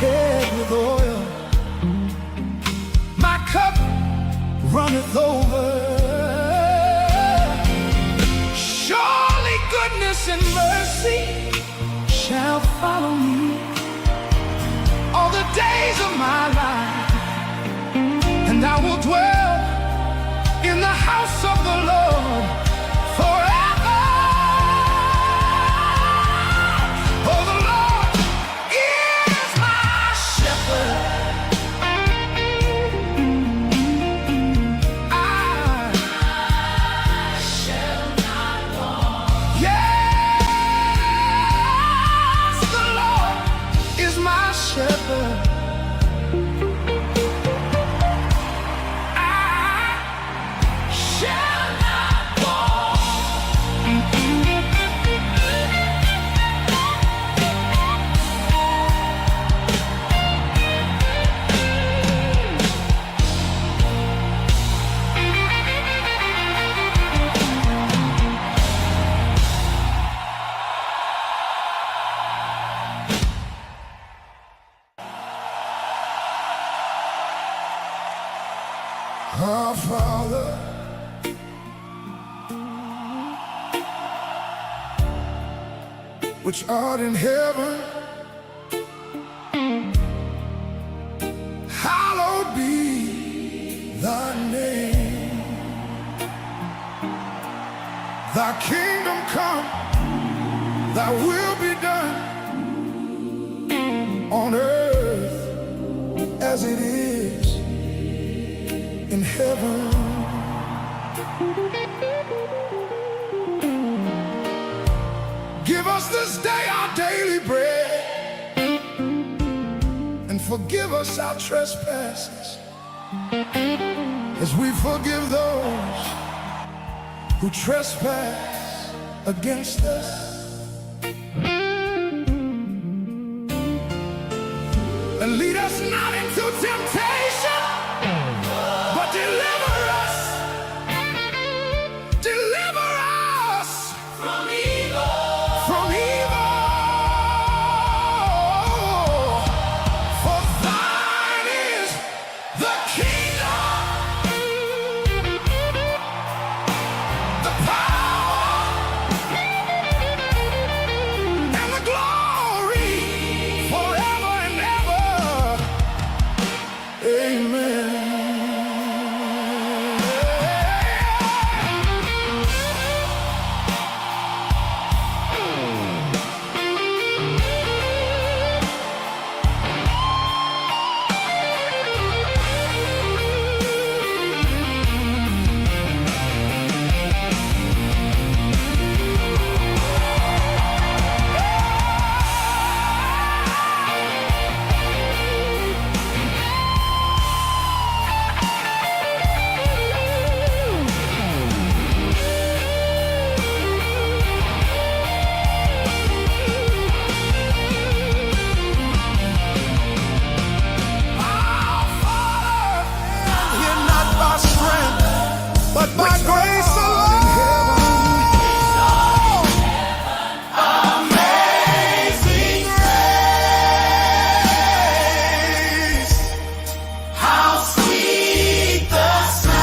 head with oil, my cup runneth over. Surely goodness and mercy shall follow me all the days of my life, and I will dwell in the house of the Lord forever. For the Lord is my shepherd, I shall not want. Yes, the Lord is my shepherd, shall not want. Our Father, which art in heaven, hallowed be thy name. Thy kingdom come, thy will be done on earth as it is in heaven. Give us this day our daily bread, and forgive us our trespasses, as we forgive those who trespass against us. And lead us not into temptation, but deliver us from evil. For thine is the kingdom, the power, and the glory forever and ever. Amen. But by grace alone, amazing grace, how sweet the sound,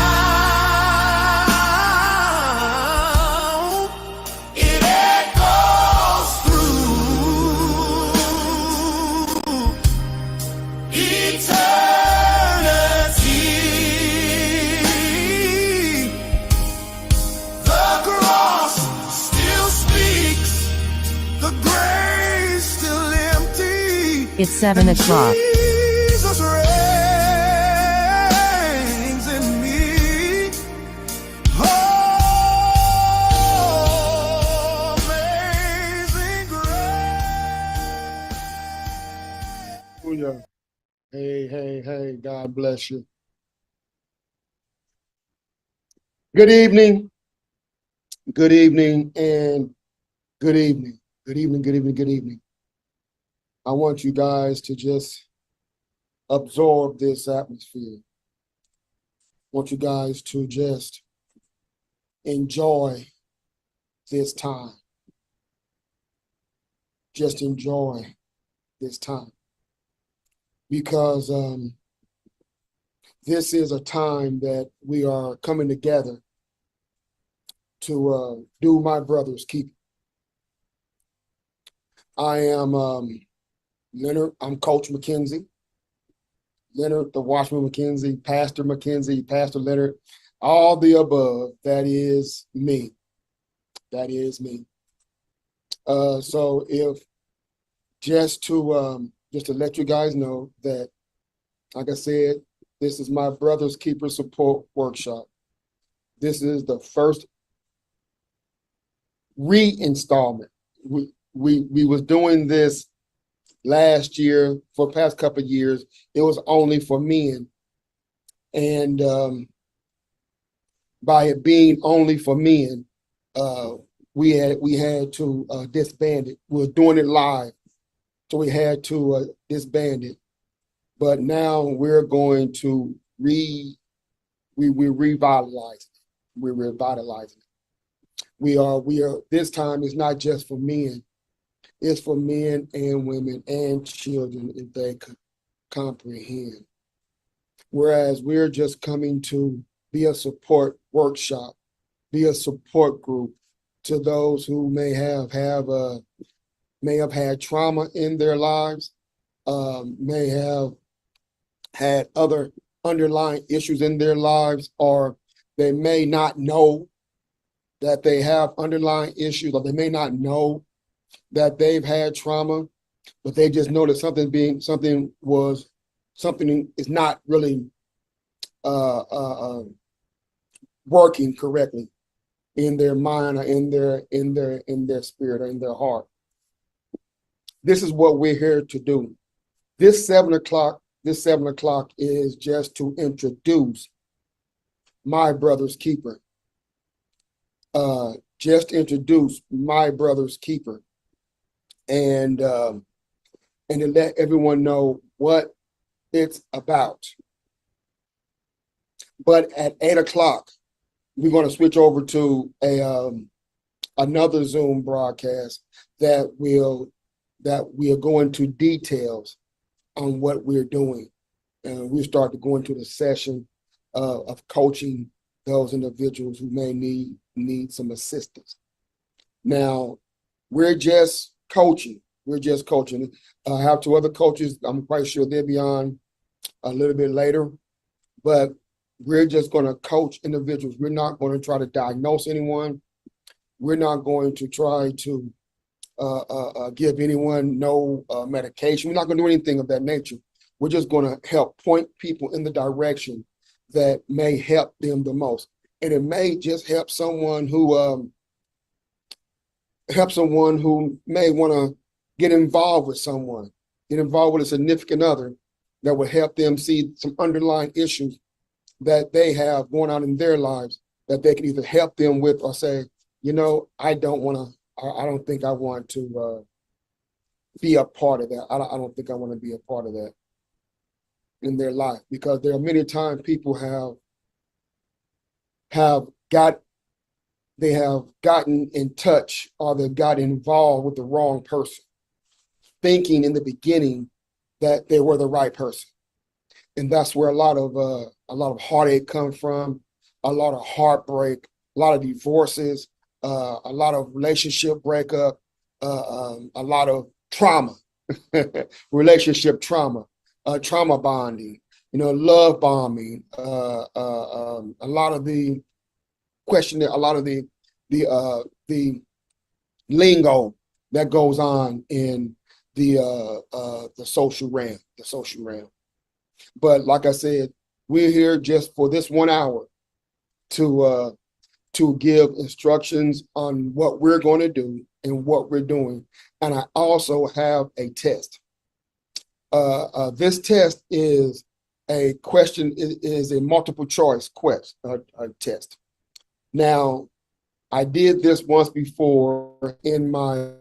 it echoes through eternity. It's 7 o'clock. Jesus reigns in me. Oh, amazing grace. Hallelujah. Hey, God bless you. Good evening, and good evening. Good evening. I want you guys to just absorb this atmosphere. I want you guys to just enjoy this time. Just enjoy this time. because this is a time that we are coming together to do my brother's keeping. I am Leonard. I'm Coach McKenzie. Leonard, the Watchman McKenzie, Pastor McKenzie, Pastor Leonard, all the above. That is me. That is me. So if just to let you guys know that, like I said, this is my brother's keeper support workshop. This is the first reinstallment. We was doing this last year for the past couple of years. It was only for men, and by it being only for men, we had to disband it. We were doing it live, so we had to disband it. But now we're going to we're revitalizing it. We're revitalizing it. We are this time is not just for men. It's for men and women and children if they could comprehend. Whereas we're just coming to be a support workshop, be a support group to those who may have had trauma in their lives, may have had other underlying issues in their lives, or they may not know that they have underlying issues, or they may not know that they've had trauma, but they just know that something is not really working correctly in their mind or in their spirit or in their heart. This is what we're here to do. This 7 o'clock is just to introduce my brother's keeper. Just introduce my brother's keeper, and to let everyone know what it's about. But at 8 o'clock, we're going to switch over to another Zoom broadcast that will go into details on what we're doing, and we start to go into the session of coaching those individuals who may need some assistance. Now, we're just coaching. I have 2 other coaches. I'm quite sure they'll be on a little bit later, but we're just going to coach individuals. We're not going to try to diagnose anyone. We're not going to try to give anyone no medication. We're not going to do anything of that nature. We're just going to help point people in the direction that may help them the most. And it may just help someone who may want to get involved with someone, get involved with a significant other that would help them see some underlying issues that they have going on in their lives that they can either help them with or say, I don't think I want to be a part of that. I don't think I want to be a part of that in their life, because there are many times people have gotten in touch, or they've got involved with the wrong person, thinking in the beginning that they were the right person. And that's where a lot of heartache comes from, a lot of heartbreak, a lot of divorces, a lot of relationship breakup, a lot of trauma, relationship trauma, trauma bonding, love bombing, a lot of the questioning, a lot of the lingo that goes on in the social realm. But like I said, we're here just for this 1 hour to give instructions on what we're going to do and what we're doing. And I also have a test. This test is a question, is a multiple choice test. Now, I did this once before in my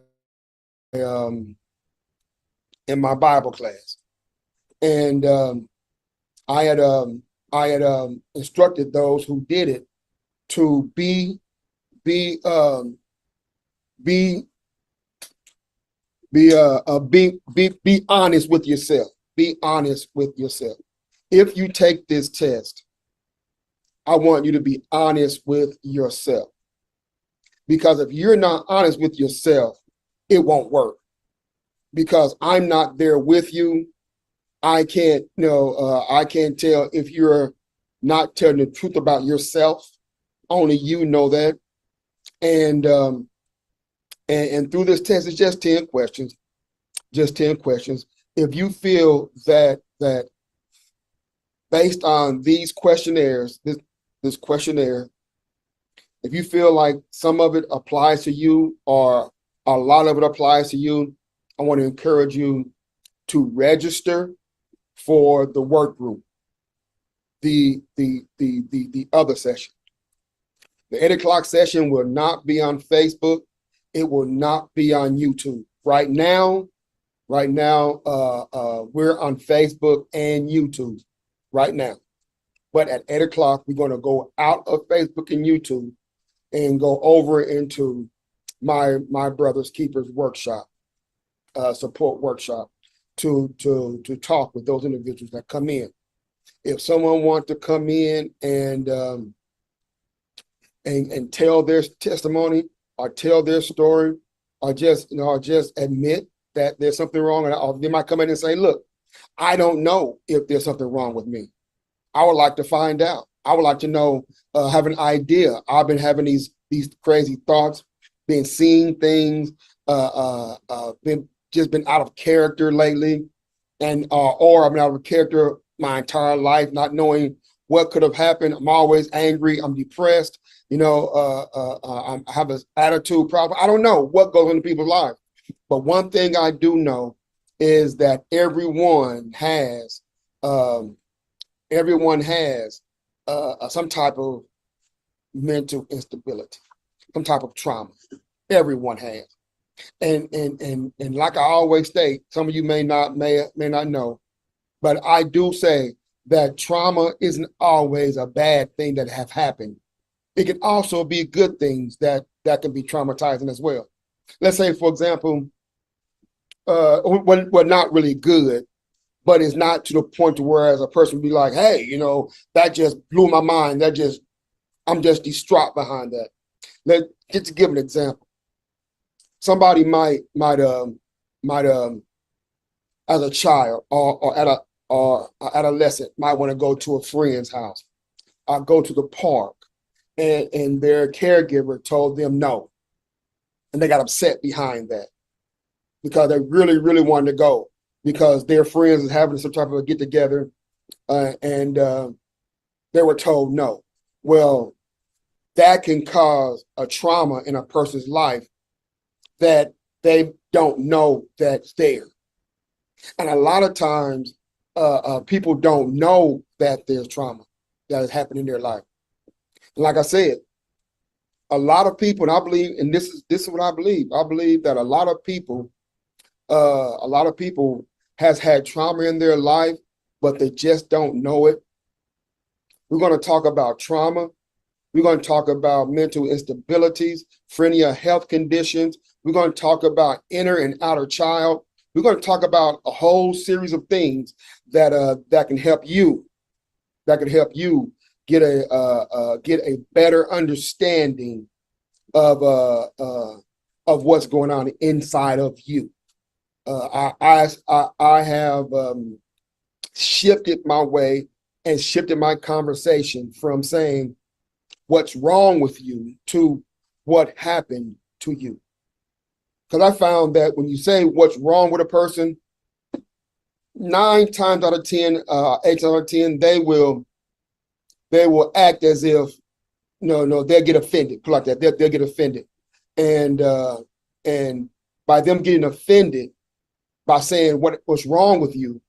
Bible class, and I had instructed those who did it to be honest with yourself. be honest with yourself. If you take this test, I want you to be honest with yourself. Because if you're not honest with yourself, it won't work. Because I'm not there with you. I can't, I can't tell if you're not telling the truth about yourself. Only you know that. And through this test, it's just 10 questions. Just 10 questions. If you feel that based on these questionnaires, this questionnaire, if you feel like some of it applies to you or a lot of it applies to you, I want to encourage you to register for the work group, the other session. The 8 o'clock session will not be on Facebook. It will not be on YouTube. Right now, we're on Facebook and YouTube right now. But at 8 o'clock, we're going to go out of Facebook and YouTube and go over into my Brother's Keepers workshop, support workshop, to talk with those individuals that come in. If someone wants to come in and tell their testimony or tell their story, or just admit that there's something wrong, or they might come in and say, "Look, I don't know if there's something wrong with me. I would like to find out. I would like to know, have an idea. I've been having these crazy thoughts, been seeing things, been out of character lately, and or I've been out of character my entire life, not knowing what could have happened. I'm always angry. I'm depressed. I have an attitude problem. I don't know what goes into people's lives, but one thing I do know is that everyone has some type of mental instability, some type of trauma. Everyone has. And like I always state, some of you may not know, but I do say that trauma isn't always a bad thing that have happened. It can also be good things that can be traumatizing as well. Let's say, for example, well, not really good, but it's not to the point to where as a person be like, hey, that just blew my mind. I'm just distraught behind that. Just to give an example. Somebody might as a child or adolescent might want to go to a friend's house or go to the park, and their caregiver told them no, and they got upset behind that because they really, really wanted to go because their friends is having some type of a get together, and they were told no. Well, that can cause a trauma in a person's life that they don't know that's there. And a lot of times, people don't know that there's trauma that has happened in their life. And like I said, a lot of people, and I believe, and this is what I believe. I believe that a lot of people has had trauma in their life, but they just don't know it. We're going to talk about trauma. We're going to talk about mental instabilities, schizophrenia, health conditions. We're going to talk about inner and outer child. We're going to talk about a whole series of things that can help you. That can help you get a better understanding of what's going on inside of you. I have shifted my way and shifted my conversation from saying what's wrong with you to what happened to you. Because I found that when you say what's wrong with a person, 9 times out of 10, 8 times out of 10, they will act as if they'll get offended. Put like that, they'll get offended, and by them getting offended by saying what's wrong with you,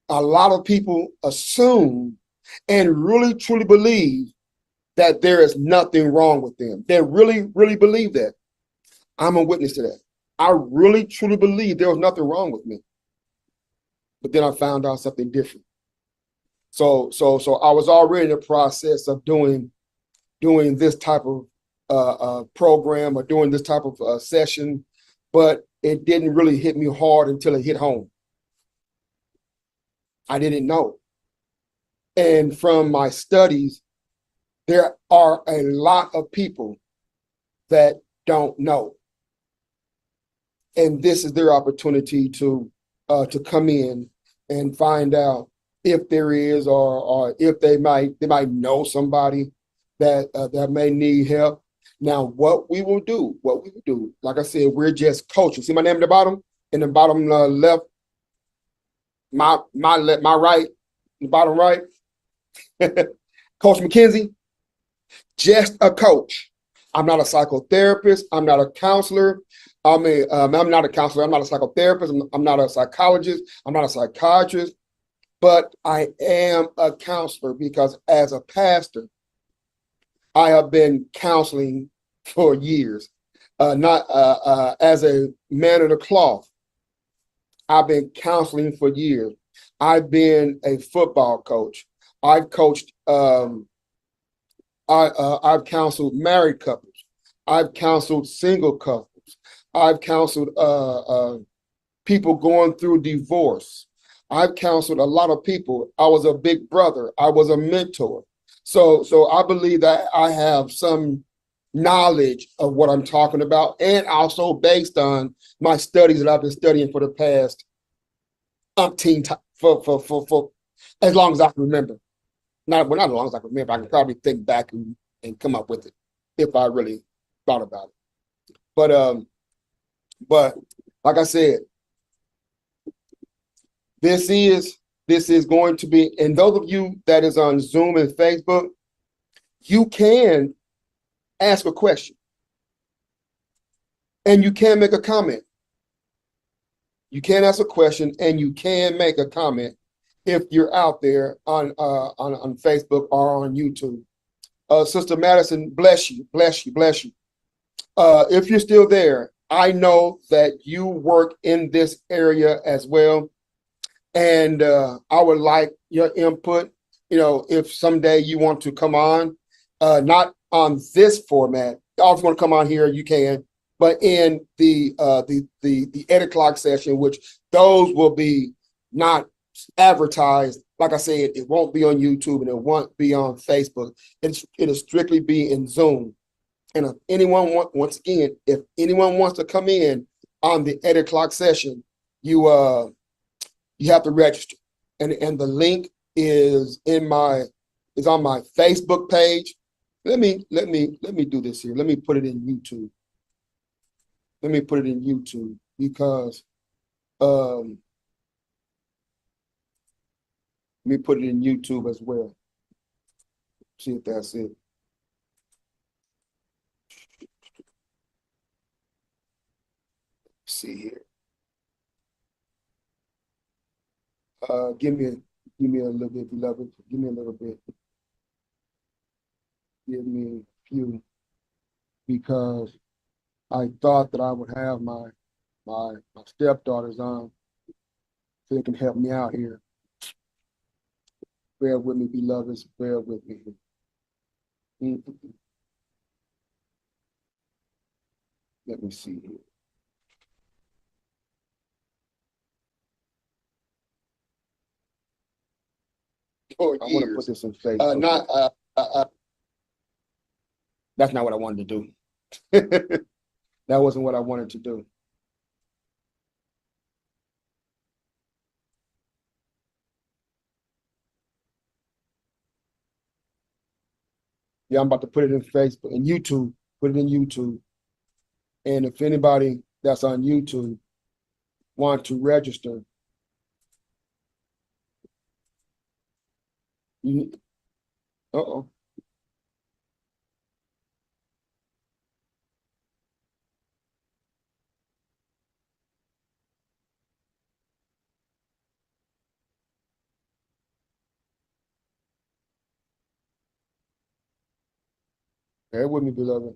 a lot of people assume and really truly believe that there is nothing wrong with them. They really, really believe that. I'm a witness to that. I really, truly believe there was nothing wrong with me. But then I found out something different. So I was already in the process of doing this type of program or doing this type of session, but it didn't really hit me hard until it hit home. I didn't know. And from my studies, there are a lot of people that don't know. And this is their opportunity to come in and find out if there is, or if they might know somebody that may need help. Now, what we will do, like I said, we're just coaching. See my name at the bottom, in the bottom left, my right, the bottom right, Coach McKenzie, just a coach. I'm not a psychotherapist. I'm not a counselor. I'm not a counselor. I'm not a psychotherapist. I'm not a psychologist. I'm not a psychiatrist. But I am a counselor because as a pastor, I have been counseling for years. Not as a man of the cloth. I've been counseling for years. I've been a football coach. I've coached. I've counseled married couples. I've counseled single couples. I've counseled people going through divorce. I've counseled a lot of people. I was a big brother. I was a mentor. So I believe that I have some knowledge of what I'm talking about, and also based on my studies that I've been studying for the past umpteen time, for as long as I can remember. Not as long as I can remember. I can probably think back and come up with it if I really thought about it. But like I said, this is going to be, and those of you that is on Zoom and Facebook, you can ask a question and you can make a comment. You can ask a question and you can make a comment if you're out there on Facebook or on YouTube. Sister Madison, bless you, bless you, bless you. If you're still there, I know that you work in this area as well. And I would like your input. You know, if someday you want to come on, not on this format, if you want to come on here, you can, but in the 8 o'clock session, which those will be not advertised. Like I said, it won't be on YouTube and it won't be on Facebook. It'll strictly be in Zoom. And if anyone once again, if anyone wants to come in on the 8 o'clock session, you have to register. And the link is on my Facebook page. Let me do this here. Let me put it in YouTube. Let me put it in YouTube because let me put it in YouTube as well. See if that's it. Let's see here. Give me a little bit, beloved. Give me a little bit. Give me a few, because I thought that I would have my stepdaughters on so they can help me out here. Bear with me, beloveds. Bear with me. Let me see here. I want to put this in Facebook. That's not what I wanted to do. That wasn't what I wanted to do. Yeah, I'm about to put it in Facebook and YouTube. Put it in YouTube. And if anybody that's on YouTube want to register, uh-oh. Bear with me, beloved.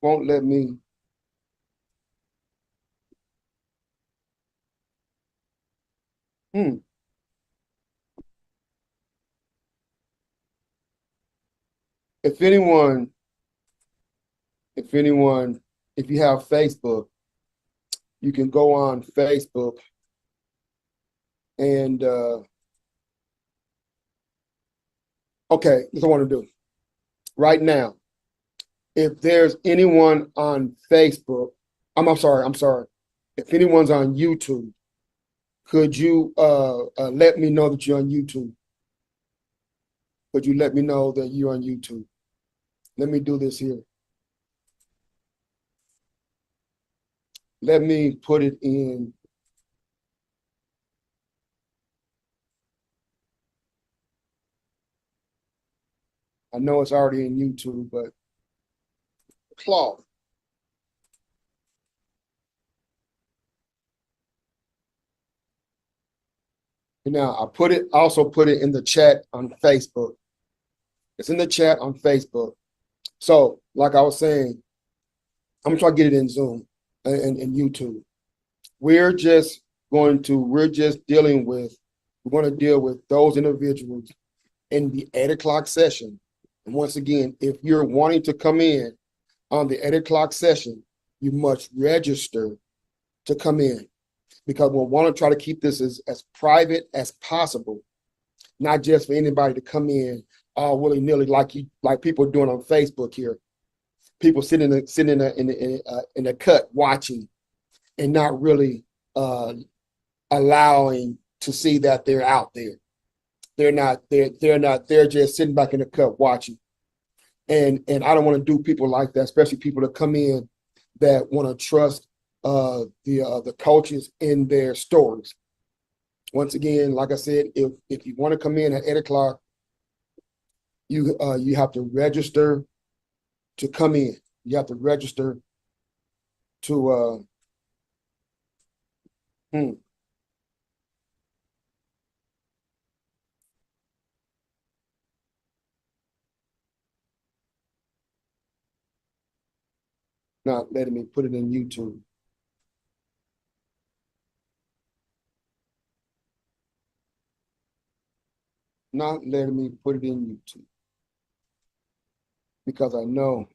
Won't let me. Hmm. if anyone, if you have Facebook, you can go on Facebook and okay, that's what I want to do right now. If there's anyone on Facebook, I'm sorry. If anyone's on YouTube, could you let me know that you're on YouTube? Could you let me know that you're on YouTube? Let me do this here. Let me put it in. I know it's already in YouTube, but Claude. And now also put it in the chat on Facebook. It's in the chat on Facebook. So, like I was saying, I'm gonna try to get it in Zoom and YouTube. We're just dealing with, we're going to deal with those individuals in the 8 o'clock session. And once again, if you're wanting to come in on the 8 o'clock session, you must register to come in, because we'll want to try to keep this as private as possible, not just for anybody to come in all willy-nilly like people are doing on Facebook here. People sitting in a cut watching and not really allowing to see that they're out there. They're not they're just sitting back in the cut watching. And I don't want to do people like that, especially people that come in that want to trust the coaches in their stories. Once again, like I said, if you want to come in at 8 o'clock, you have to register to come in. You have to register to not letting me put it in YouTube. Not letting me put it in YouTube because I know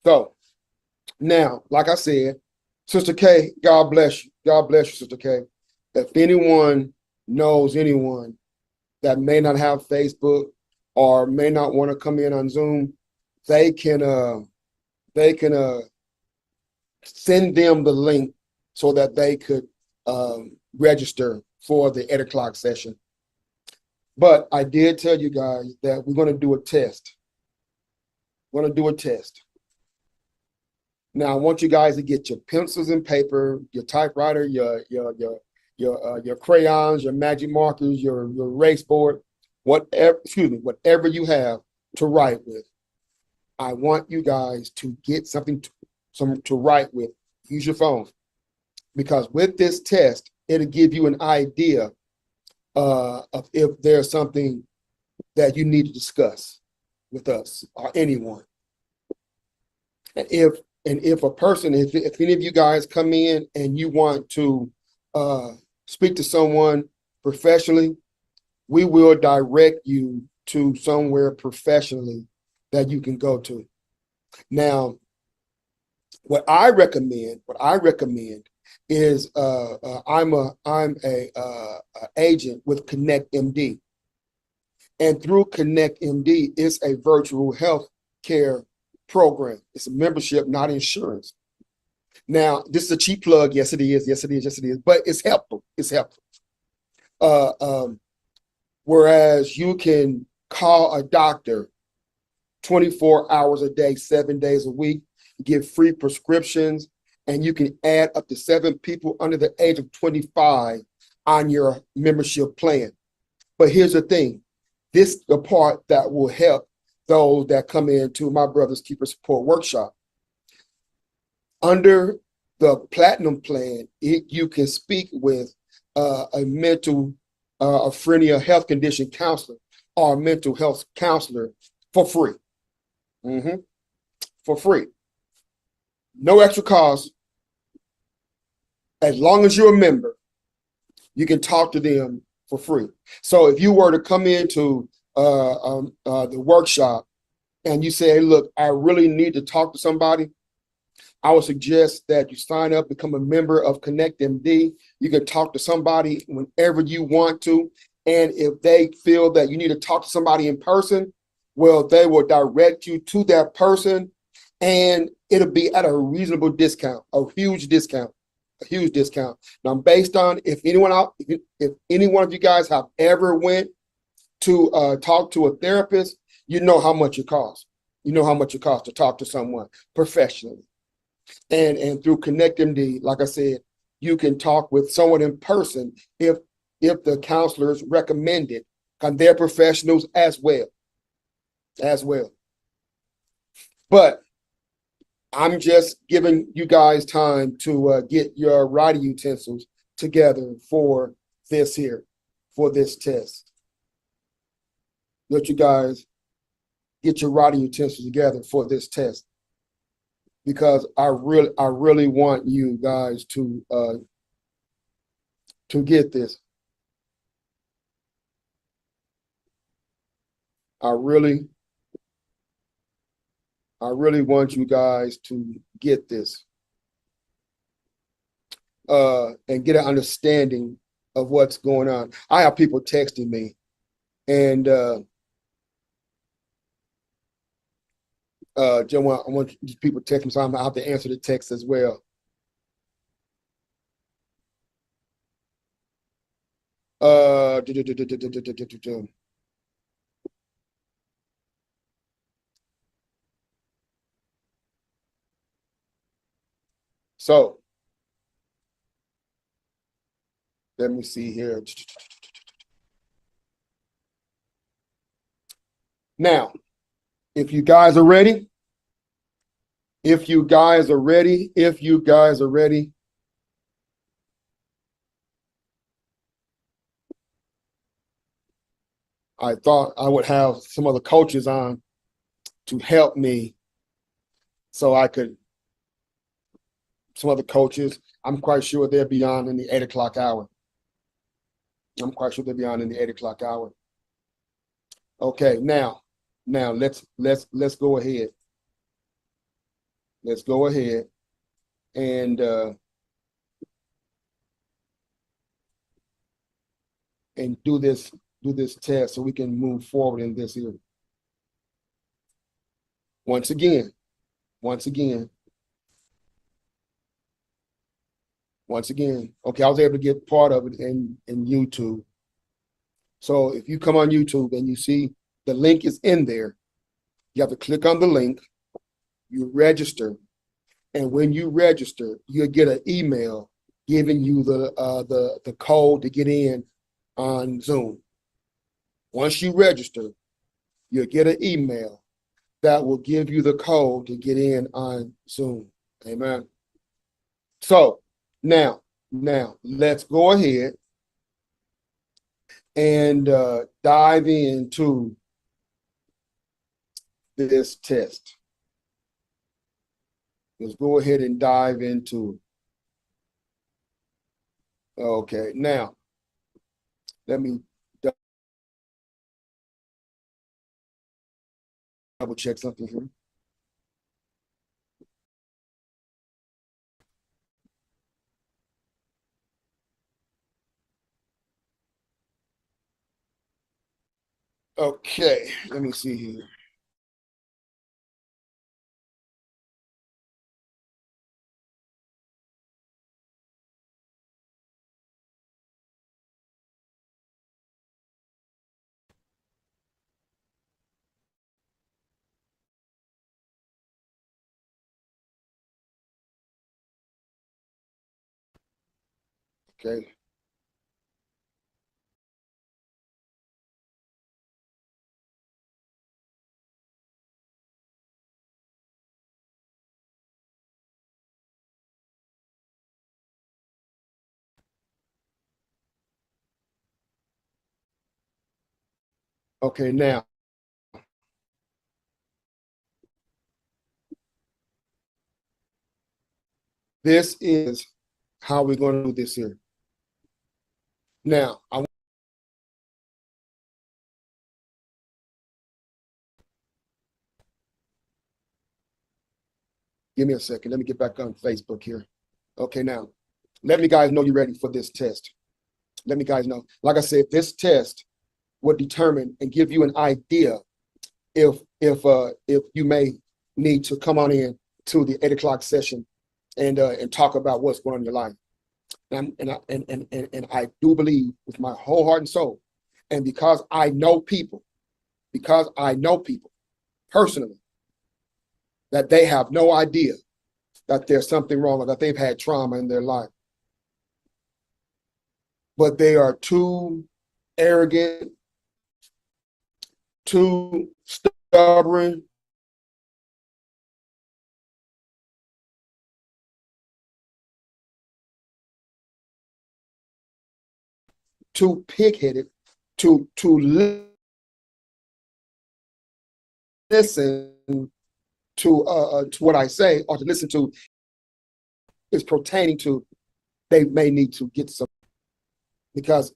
so. Now, like I said, Sister K, God bless you. God bless you, Sister K. If anyone knows anyone that may not have Facebook or may not want to come in on Zoom, they can send them the link so that they could register for the 8 o'clock session. But I did tell you guys that we're going to do a test. We're going to do a test. Now, I want you guys to get your pencils and paper, your typewriter, your crayons, your magic markers, your erase board, whatever you have to write with. I want you guys to get something to write with. Use your phone, because with this test, it'll give you an idea of if there's something that you need to discuss with us or anyone. And if a person, if any of you guys come in and you want to speak to someone professionally, we will direct you to somewhere professionally that you can go to. Now, what I recommend is I'm a agent with Connect MD, and through Connect MD is a virtual health care program. It's a membership, not insurance. Now, this is a cheap plug. Yes, it is. Yes, it is. Yes, it is. But it's helpful. It's helpful. Whereas you can call a doctor 24 hours a day, 7 days a week, get free prescriptions, and you can add up to 7 people under the age of 25 on your membership plan. But here's the thing. This is the part that will help those that come into my Brother's Keeper Support Workshop. Under the Platinum plan, you can speak with a mental a friendly health condition counselor or a mental health counselor for free. For free. No extra cost. As long as you're a member, you can talk to them for free. So if you were to come into the workshop and you say, hey, look, I really need to talk to somebody, I would suggest that you sign up, become a member of ConnectMD. You can talk to somebody whenever you want to. And if they feel that you need to talk to somebody in person, well, they will direct you to that person and it'll be at a reasonable discount, a huge discount, a huge discount. Now, based on if any one of you guys have ever went to talk to a therapist, you know how much it costs. You know how much it costs to talk to someone professionally. And through ConnectMD, like I said, you can talk with someone in person if the counselors recommend it, and they're professionals as well. But I'm just giving you guys time to get your writing utensils together for this test. Let you guys get your writing utensils together for this test, because I really want you guys to get this. I really want you guys to get this and get an understanding of what's going on. I have people texting me, and I want these people to text me, so I'm gonna have to answer the text as well. Do, do, do, do, do, do, do, do, do, do. So let me see here. Now, if you guys are ready, I thought I would have some of the coaches on to help me so I could, some other coaches, I'm quite sure they'll be on in the 8 o'clock hour. Okay, now let's go ahead. Let's go ahead and do this test so we can move forward in this here. Once again, okay, I was able to get part of it in YouTube. So if you come on YouTube and you see the link is in there, you have to click on the link, you register, and when you register, you'll get an email giving you the code to get in on Zoom. Once you register, you'll get an email that will give you the code to get in on Zoom. Amen. So now let's go ahead and dive into this test. Let's go ahead and dive into it. Okay, now let me double check something here. Okay, let me see here. Okay. Okay, now this is how we're going to do this here. Now, give me a second. Let me get back on Facebook here. Okay, now, let me guys know you're ready for this test. Let me guys know. Like I said, this test would determine and give you an idea if you may need to come on in to the 8 o'clock session and talk about what's going on in your life. And I do believe with my whole heart and soul, and because I know people personally, that they have no idea that there's something wrong or that they've had trauma in their life. But they are too arrogant, too stubborn, too pig-headed to listen to what I say, or to listen to is pertaining to they may need to get some, because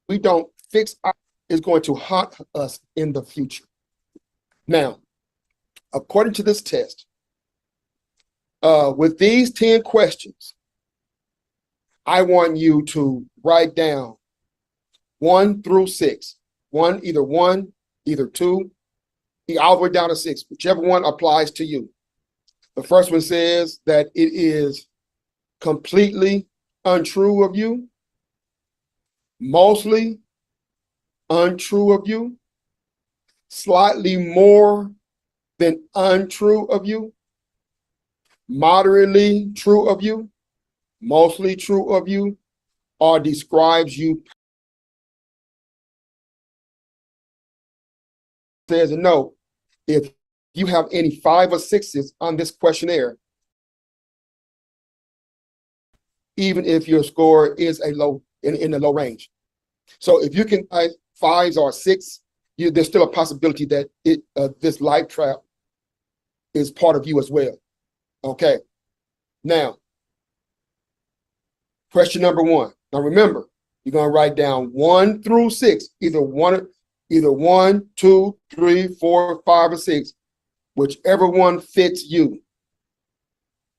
we don't fix is going to haunt us in the future. Now, according to this test, with these 10 questions, I want you to write down 1 through 6. Either 1, either 2, all the way down to 6, whichever one applies to you. The first one says that it is completely untrue of you, mostly untrue of you, slightly more than untrue of you, moderately true of you, mostly true of you, or describes you. Says a note, if you have any 5 or 6s on this questionnaire, even if your score is a low in the low range. So if you can 5s or 6, there's still a possibility that this life trap is part of you as well. Okay. Now, question number 1. Now remember, you're going to write down 1 through 6, either 1, 2, 3, 4, 5, or 6, whichever one fits you.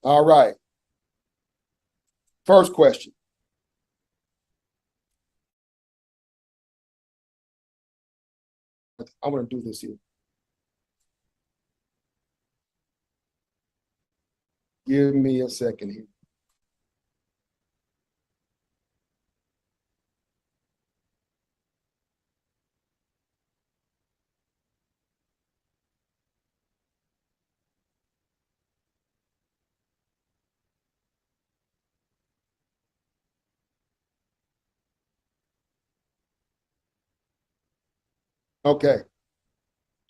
All right. First question. I want to do this here. Give me a second here. Okay.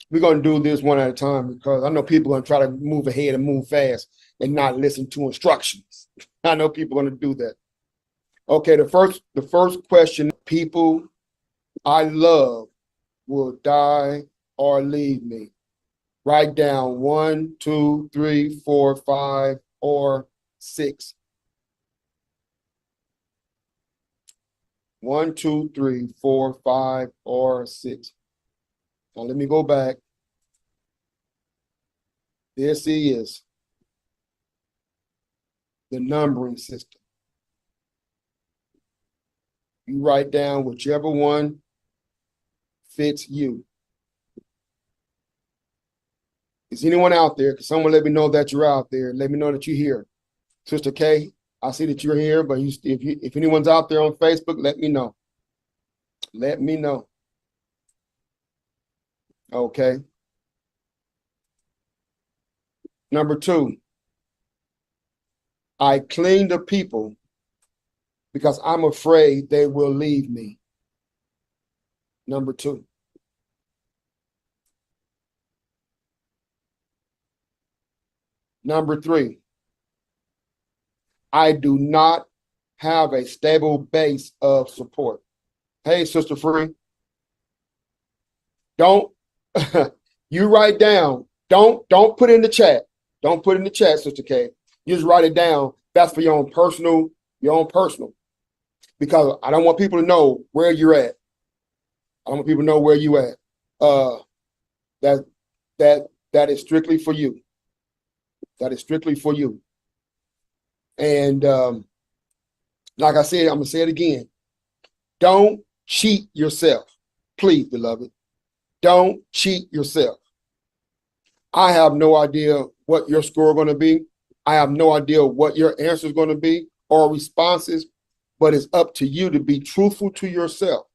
We're going to do this one at a time, because I know people are going to try to move ahead and move fast and not listen to instructions. I know people are going to do that. Okay, the first question, people I love will die or leave me. Write down 1, 2, 3, 4, 5, or 6. 1, 2, 3, 4, 5, or 6. Now let me go back. This is the numbering system. You write down whichever one fits you. Is anyone out there? Can someone let me know that you're out there? Let me know that you're here. Sister K, I see that you're here, but if anyone's out there on Facebook, let me know. Let me know. Okay. Number 2, I cling to people because I'm afraid they will leave me. Number 2. Number 3, I do not have a stable base of support. Hey, Sister Free. Don't you write down. Don't put in the chat. Don't put in the chat, Sister K. You just write it down. That's for your own personal, because I don't want people to know where you're at. I don't want people to know where you at. That is strictly for you. That is strictly for you. And like I said, I'm gonna say it again. Don't cheat yourself. Please, beloved. Don't cheat yourself. I have no idea what your score is going to be. I have no idea what your answer is going to be or responses, but it's up to you to be truthful to yourself.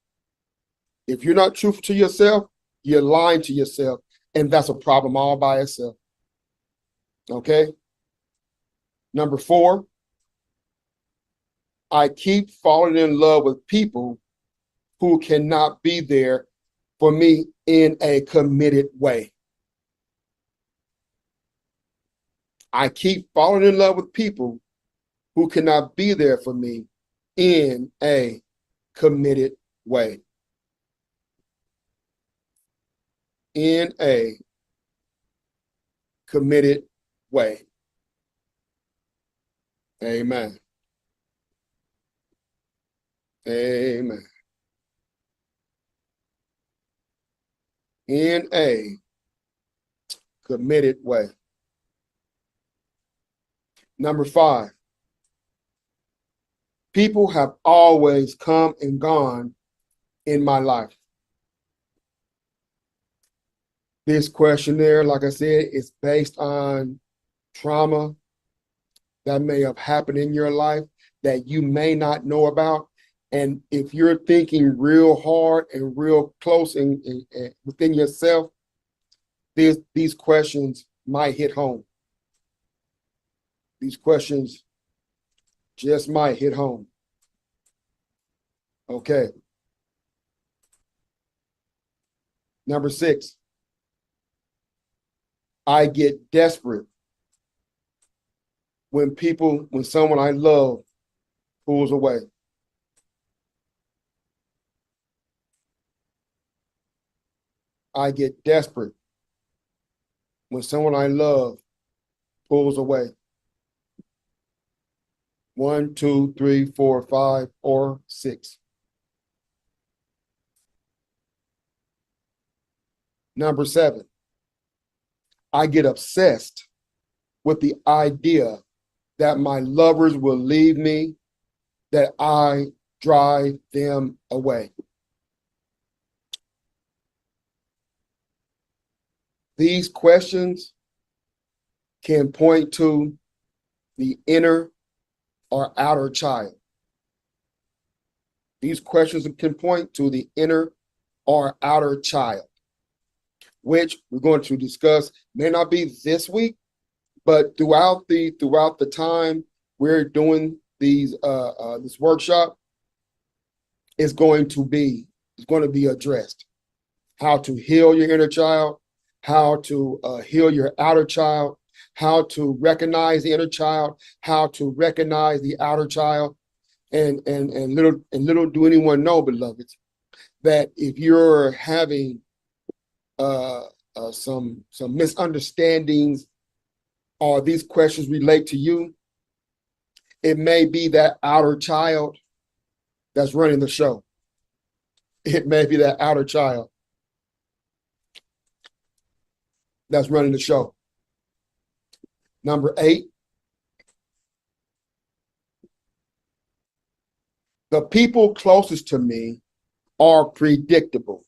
If you're not truthful to yourself, you're lying to yourself, and that's a problem all by itself. Okay? Number 4, I keep falling in love with people who cannot be there for me in a committed way. I keep falling in love with people who cannot be there for me in a committed way. In a committed way. Amen. Amen. In a committed way. Number 5, people have always come and gone in my life. This questionnaire, like I said, is based on trauma that may have happened in your life that you may not know about. And if you're thinking real hard and real close and within yourself, these questions might hit home. These questions just might hit home. Okay. Number 6, I get desperate when someone I love pulls away. I get desperate when someone I love pulls away. 1, 2, 3, 4, 5, or 6. Number 7, I get obsessed with the idea that my lovers will leave me, that I drive them away. These questions can point to the inner or outer child. These questions can point to the inner or outer child, which we're going to discuss. May not be this week, but throughout the time we're doing these this workshop, is going to be addressed. How to heal your inner child, how to heal your outer child, how to recognize the inner child, how to recognize the outer child, and little do anyone know, beloveds, that if you're having some misunderstandings or these questions relate to you, it may be that outer child that's running the show. It may be that outer child that's running the show. Number 8, the people closest to me are predictable.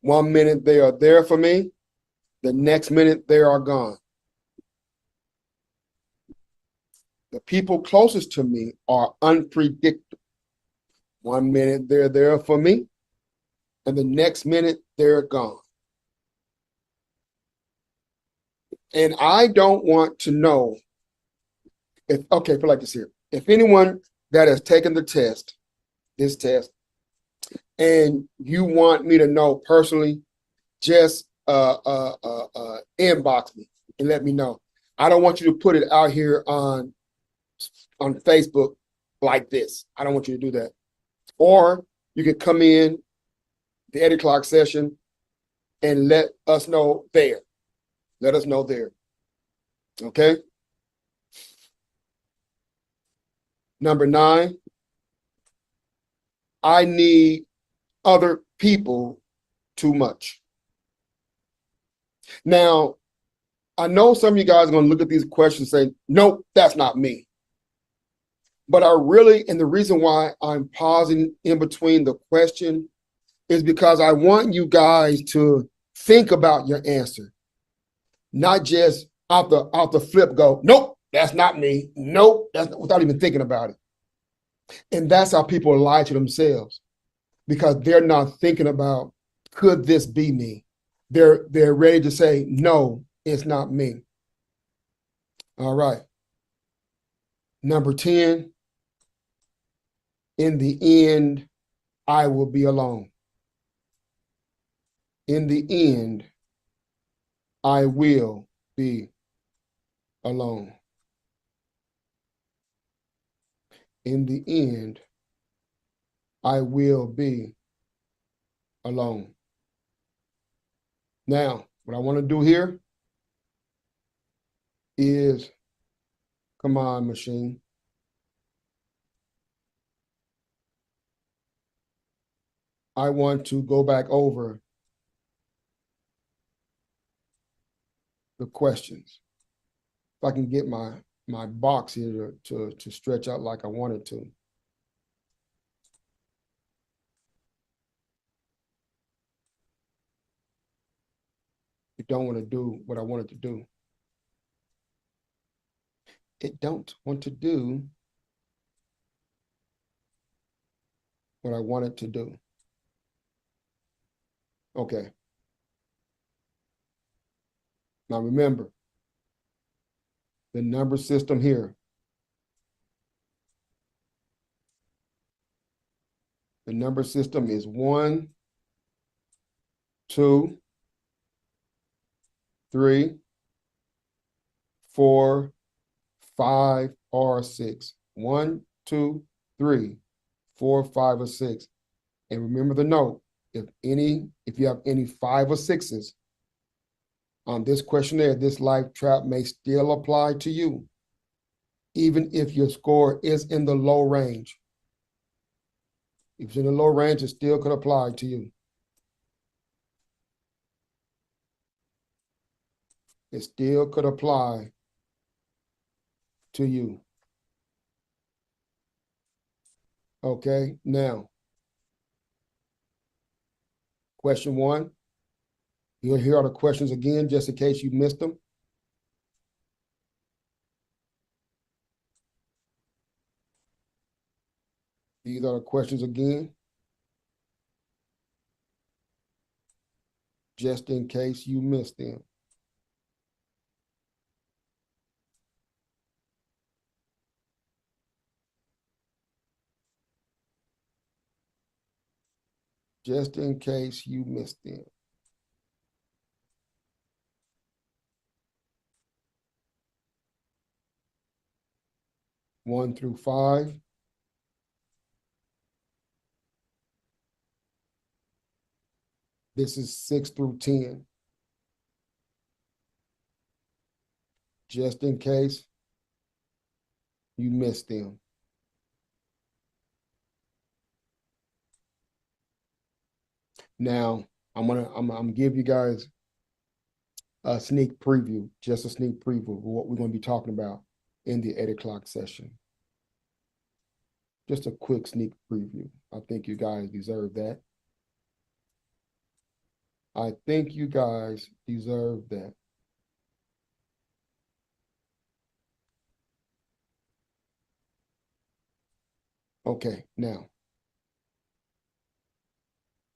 1 minute they are there for me, the next minute they are gone. The people closest to me are unpredictable. 1 minute they're there for me, and the next minute they're gone. And I don't want to know if, okay, put it like this here. If anyone that has taken this test, and you want me to know personally, just inbox me and let me know. I don't want you to put it out here on Facebook like this. I don't want you to do that. Or you can come in the 8 o'clock session and let us know there. Let us know there. Okay. Number 9, I need other people too much. Now, I know some of you guys are going to look at these questions and say, nope, that's not me. But I really, and the reason why I'm pausing in between the question is because I want you guys to think about your answer, not just out the flip go, nope, that's not me. Nope, that's not, without even thinking about it. And that's how people lie to themselves, because they're not thinking about, could this be me? They're ready to say, no, it's not me. All right. Number 10, in the end, I will be alone. In the end, I will be alone. In the end, I will be alone. Now, what I want to do here is, come on, machine. I want to go back over the questions. If I can get my box here to stretch out like I want it to. It don't want to do what I want it to do. It don't want to do what I want it to do. Okay. Now remember, the number system here. The number system is 1, 2, 3, 4, 5, or 6. 1, 2, 3, 4, 5, or 6. And remember the note, if you have any 5 or 6s on this questionnaire, this life trap may still apply to you, even if your score is in the low range. If it's in the low range, it still could apply to you. It still could apply to you. Okay, now, question 1. You'll hear all the questions again, just in case you missed them. These are the questions again, just in case you missed them. Just in case you missed them. One through 5. This is 6 through 10. Just in case you missed them. Now, I'm gonna give you guys a sneak preview, just a sneak preview of what we're going to be talking about in the 8 o'clock session. Just a quick sneak preview. I think you guys deserve that. I think you guys deserve that. Okay, now,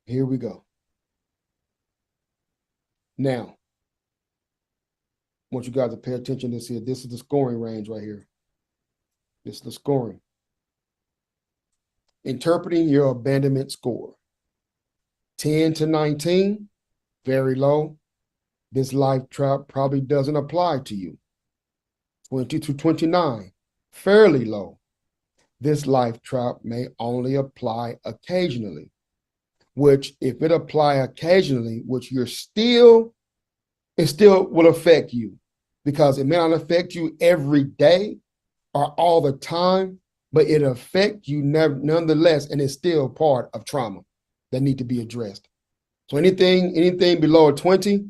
here we go. Now, I want you guys to pay attention to this here. This is the scoring range right here. This is the scoring. Interpreting your abandonment score. 10 to 19, very low. This life trap probably doesn't apply to you. 20 to 29, fairly low. This life trap may only apply occasionally. which if it apply occasionally, which it still will affect you, because it may not affect you every day or all the time, but it affects you nonetheless, and it's still part of trauma that need to be addressed. So anything below a 20,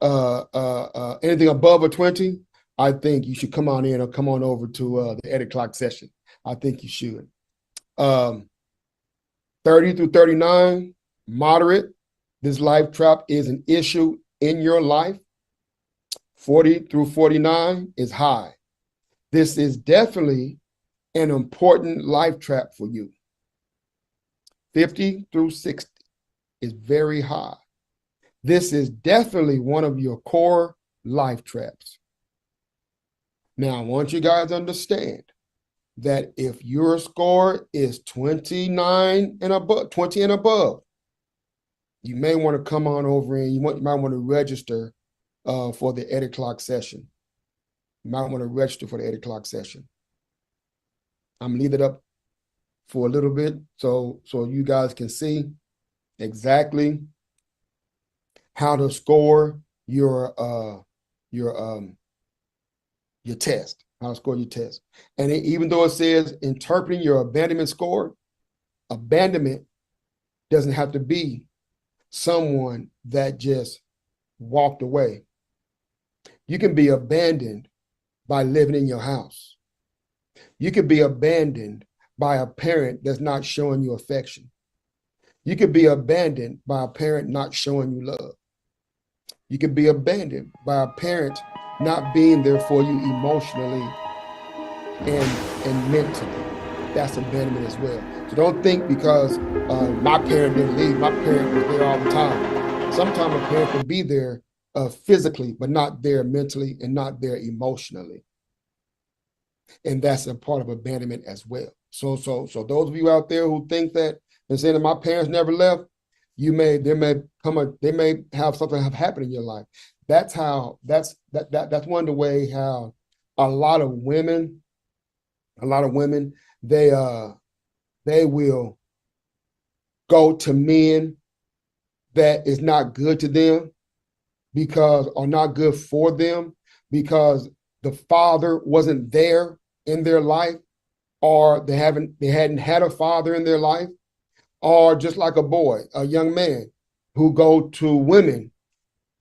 anything above a 20, I think you should come on in or come on over to the 8 o'clock session. I think you should. 30 through 39, moderate. This life trap is an issue in your life. 40 through 49 is high. This is definitely an important life trap for you. 50 through 60 is very high. This is definitely one of your core life traps. Now, I want you guys to understand that if your score is 29 and above, 20 and above, you may want to come on over and you might want to register for the 8 o'clock session. You might want to register for the 8 o'clock session. I'm gonna leave it up for a little bit so you guys can see exactly how to score your test, how to score your test. And even though it says interpreting your abandonment score, abandonment doesn't have to be someone that just walked away. You can be abandoned by living in your house. You could be abandoned by a parent that's not showing you affection. You could be abandoned by a parent not showing you love. You could be abandoned by a parent not being there for you emotionally and mentally. That's abandonment as well. So don't think because my parent didn't leave, my parent was there all the time. Sometimes a parent can be there physically, but not there mentally and not there emotionally. And that's a part of abandonment as well. So those of you out there who think that and saying that my parents never left, they may have something have happened in your life. That's one of the way how a lot of women, they will go to men that is not good to them or not good for them because the father wasn't there in their life, or they hadn't had a father in their life, or just like a young man who go to women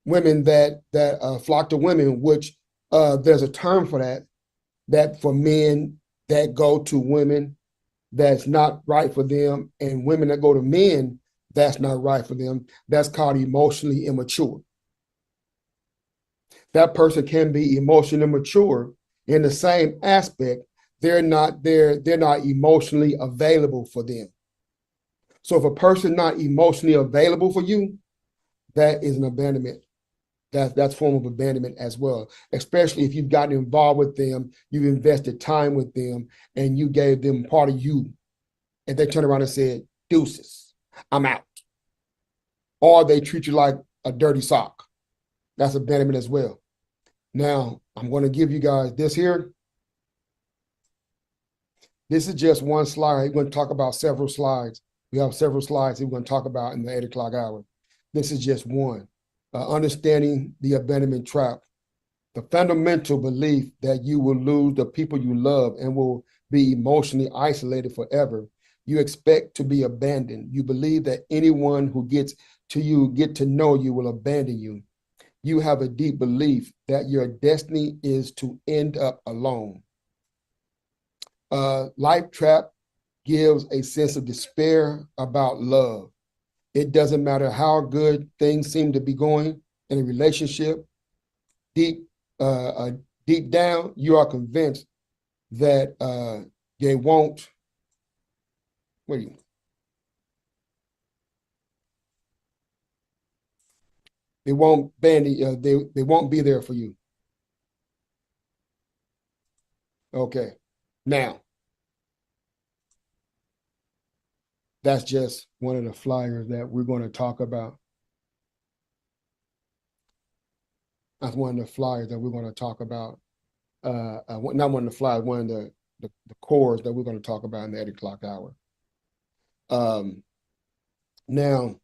that flock to women, which there's a term for that for men that go to women that's not right for them, and women that go to men that's not right for them. That's called emotionally immature. That person can be emotionally immature in the same aspect. They're not emotionally available for them. So if a person not emotionally available for you, that is an abandonment. That's form of abandonment as well, especially if you've gotten involved with them, you've invested time with them, and you gave them part of you, and they turn around and said, deuces, I'm out. Or they treat you like a dirty sock. That's abandonment as well. Now, I'm going to give you guys this here. This is just one slide. We're going to talk about several slides. We have several slides that we're going to talk about in the 8 o'clock hour. This is just one. Understanding the abandonment trap. The fundamental belief that you will lose the people you love and will be emotionally isolated forever. You expect to be abandoned. You believe that anyone who get to know you will abandon you. You have a deep belief that your destiny is to end up alone. Life trap gives a sense of despair about love. It doesn't matter how good things seem to be going in a relationship. Deep down, you are convinced that they won't. They won't they won't be there for you. Okay, now that's just one of the flyers that we're going to talk about. That's one of the flyers that we're going to talk about. Not one of the flyers, one of the cores that we're going to talk about in the 8 o'clock hour. Now,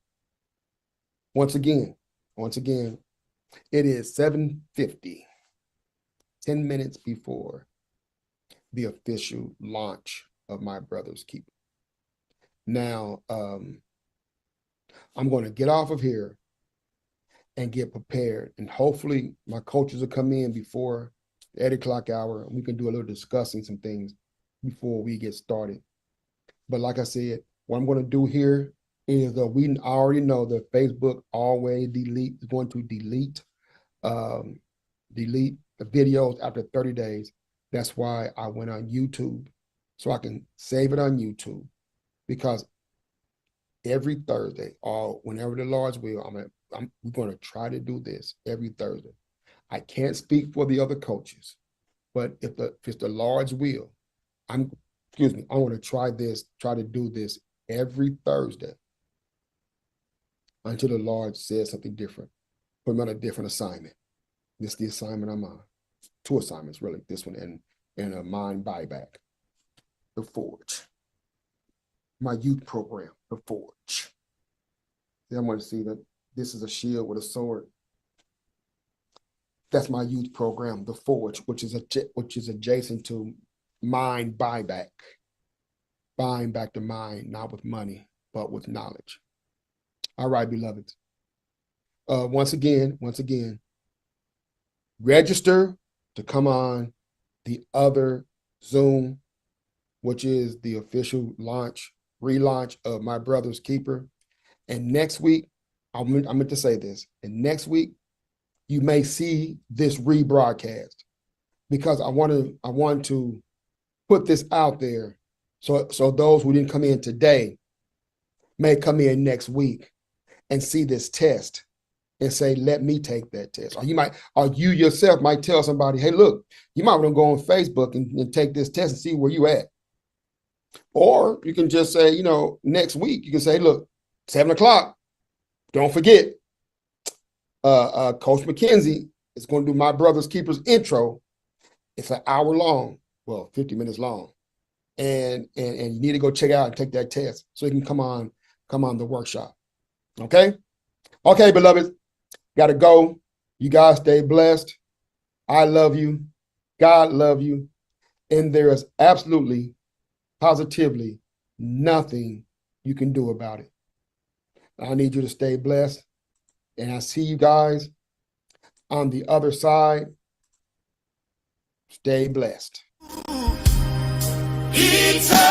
once again, it is 7:50, 10 minutes before the official launch of My Brother's Keeper. Now, I'm going to get off of here and get prepared. And hopefully my coaches will come in before the 8 o'clock hour and we can do a little discussing some things before we get started. But like I said, what I'm going to do here is we already know that Facebook always is going to delete the videos after 30 days. That's why I went on YouTube, so I can save it on YouTube, because every Thursday or whenever the Lord's will, we're going to try to do this every Thursday. I can't speak for the other coaches, but if it's the Lord's will, I want to try to do this every Thursday until the Lord says something different. Put me on a different assignment. This is the assignment I'm on. 2 assignments, really. This one and a mind buyback. The Forge. My youth program, The Forge. Then I want to see that this is a shield with a sword. That's my youth program, The Forge, which is adjacent to mind buyback. Buying back the mind, not with money, but with knowledge. All right, beloveds. Once again, register to come on the other Zoom, which is the official relaunch of My Brother's Keeper. And next week, I meant to say this, and next week, you may see this rebroadcast, because I want to put this out there so those who didn't come in today may come in next week and see this test and say, let me take that test. Or you yourself might tell somebody, hey, look, you might want to go on Facebook and take this test and see where you at. Or you can just say, next week, you can say, look, 7 o'clock, don't forget, Coach McKenzie is going to do My Brother's Keeper's intro. It's an hour long, 50 minutes long. And you need to go check out and take that test so you can come on the workshop. Okay? Okay, beloved. Gotta go. You guys stay blessed. I love you. God love you. And there is absolutely, positively nothing you can do about it. I need you to stay blessed. And I see you guys on the other side. Stay blessed. Eternal.